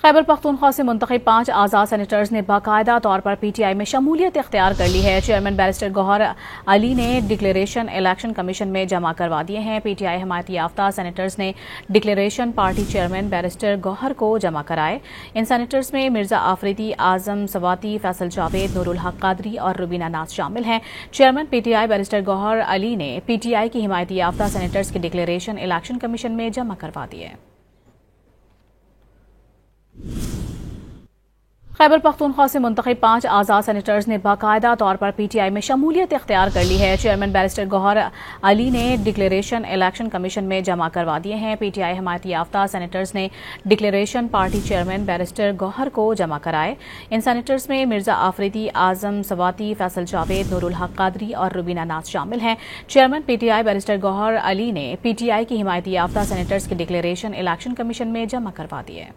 خیبر پختونخوا سے منتخب 5 آزاد سینیٹرز نے باقاعدہ طور پر پی ٹی آئی میں شمولیت اختیار کر لی ہے۔ چیئرمین بیرسٹر گوہر علی نے ڈکلیریشن الیکشن کمیشن میں جمع کروا دیے ہیں۔ پی ٹی آئی حمایت یافتہ سینیٹرز نے ڈکلیریشن پارٹی چیئرمین بیرسٹر گوہر کو جمع کرائے۔ ان سینیٹرز میں مرزا آفریدی، اعظم سواتی، فیصل جاوید، نور الحق قادری اور روبینہ ناز شامل ہیں۔ Chairman P T I barrister Gohar Ali نے پی ٹی آئی کی حمایت یافتہ سینیٹرز کی ڈکلیریشن الیکشن کمیشن میں جمع کروا دیے۔ خیبر پختونخوا سے منتخب 5 آزاد سینیٹرز نے باقاعدہ طور پر پی ٹی آئی میں شمولیت اختیار کر لی ہے۔ چیئرمین بیرسٹر گوہر علی نے ڈکلیریشن الیکشن کمیشن میں جمع کروا دیے ہیں۔ پی ٹی آئی حمایت یافتہ سینیٹرز نے ڈکلیریشن پارٹی چیئرمین بیرسٹر گوہر کو جمع کرائے۔ ان سینیٹرز میں مرزا آفریدی، اعظم سواتی، فیصل جاوید، نور الحق قادری اور روبینہ ناز شامل ہیں۔ Chairman P T I barrister Gohar Ali نے پی ٹی آئی کی حمایت یافتہ سینیٹرز کی ڈکلیریشن الیکشن کمیشن میں جمع کروا دیے۔